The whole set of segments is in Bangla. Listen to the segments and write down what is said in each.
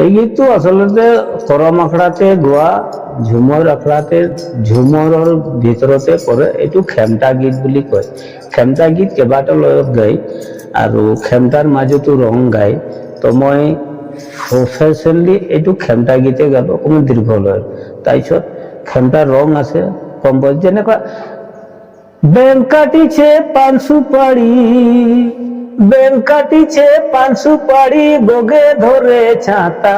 এই গীতটো আচলতে কৰম আখৰাতে গোৱা ঝুমৰ আখৰাতে ঝুমৰৰ ভিতৰতে পৰে। এইটো খেমটা গীত বুলি কয়। খেমটা গীত কেইবাটা লয়ত গায় আৰু খেমটাৰ মাজতো ৰং গায়। তো মই প্ৰফেচনেলি এইটো খেমটা গীতে গালো, অকণমান দীৰ্ঘ লয়। তাৰপিছত খেমটাৰ ৰং আছে কম্পজ, যেনেকুৱা বেং কাটিছে পান সুপারি, বেং কাটিছে পান সুপারি, বগে ধরে ছাতা,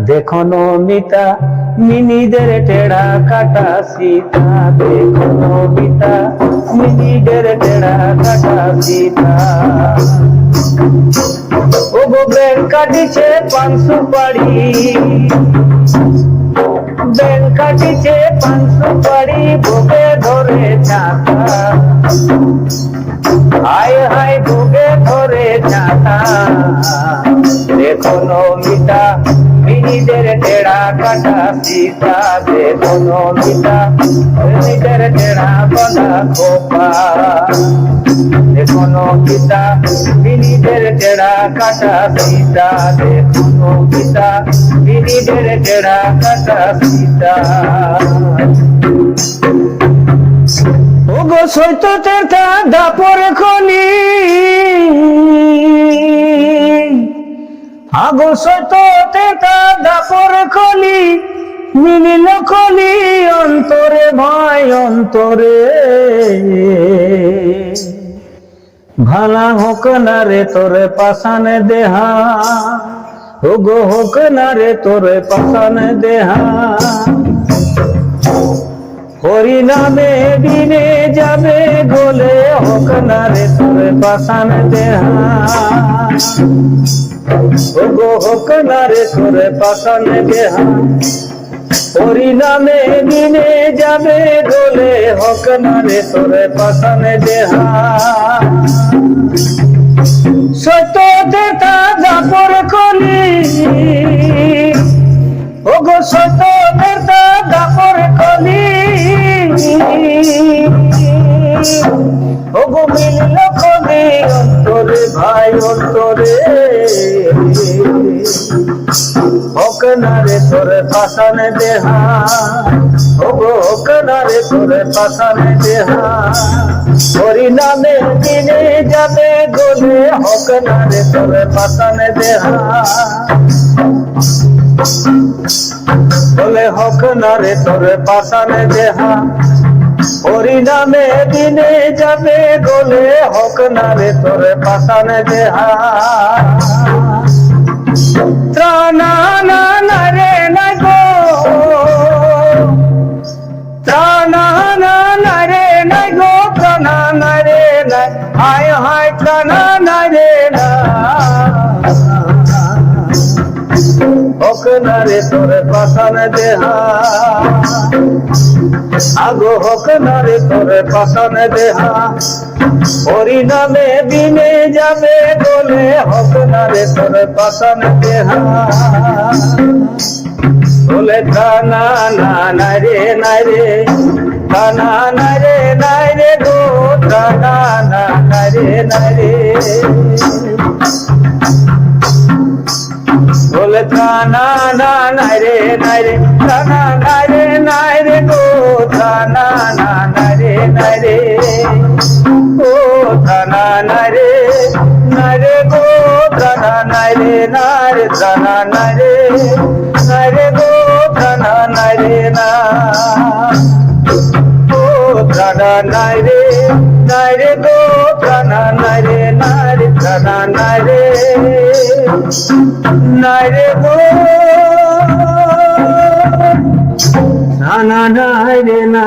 দেখো নমিতা মিনিদের টেড়া কাটা সীতা, দেখো নমিতা মিনিদের টেড়া কাটা সীতা। ও গো বেং কাটিছে পান সুপারি, বেং কাটিছে পান সুপারি, বগে ধরে ছাতা, হায় হায় বগে ধরে ছাতা, দেখো নমিতা মিনিদের টেড়া কাটা সীতা, দেখো নমিতা মিনিদের টেড়া বাঁধা খোপা, দেখো নমিতা মিনিদের টেড়া কাটা সীতা, দেখো নমিতা মিনিদের টেড়া কাটা সীতা। ও গো সৈত্যতের দাপর খনি, আগো সৈত্যতের দাপর খনি, মিলিল খনি অন্তরে ভাই অন্তরে, ভালা হোক না রে তোরে পাশানে দেহা, ও গো হোক না রে তোরে পাশানে দেহা, হরি নামে দিনে যাবে গোলে, হোক না রে তোরে পাশান দেহা, ও গো হোক না রে তোরে পাশান দেহা, হরি নামে দিনে যাবে গোলে, হোক না রে তোরে পাশান দেহা। সত্য দেখা দাপর কলি, ও গো সত্য দেখা দাপর কলি, ও গো মিলিল কলি অন্তরে ভাই অন্তরে, হোক না রে তোরে পাশানে দেহা, ও গো হোক না রে তোরে পাশানে দেহা, হরি নামে দিনে যাবে গোলে, হোক না রে তোরে পাশানে দেহা, বলে হোক না রে তোরে পাশানে দেহা, হরি নামে দিনে যাবে গোলে, হোক না রে তোরে পাশানে দেহা। ত্রানা না না রে না গো, ত্রানা না না রে না গো, ত্রানা না রে না, হায় হায় ত্রানা না রে না, হোক না রে তোরে পাশানে দেহা, আগো হোক না রে তোরে পাশানে দেহা, হরি নামে দিনে যাবে গোলে, হোক না রে তোরে পাশানে দেহা, বলে ত্রানা না না রে নাই রে, ত্রানা না রে নাই রে গো, ত্রানা না না রে নাই রে, বলে ত্রানা না নাই রে নাই রে, ত্রানা নাই রে নাই রে গো, ত্রানা না নাই রে নাই রে, ও ত্রানা নাই রে নাই রে গো, ত্রানা নাই রে নাই রে, ত্রানা নাই রে নাই রে গো, ত্রানা নাই রে না, ও ত্রানা নাই রে নাই রে গো, ত্রানা নাই রে নাই রে, ত্রানা নাই রে নাই রে গো, ত্রানা নাই রে না।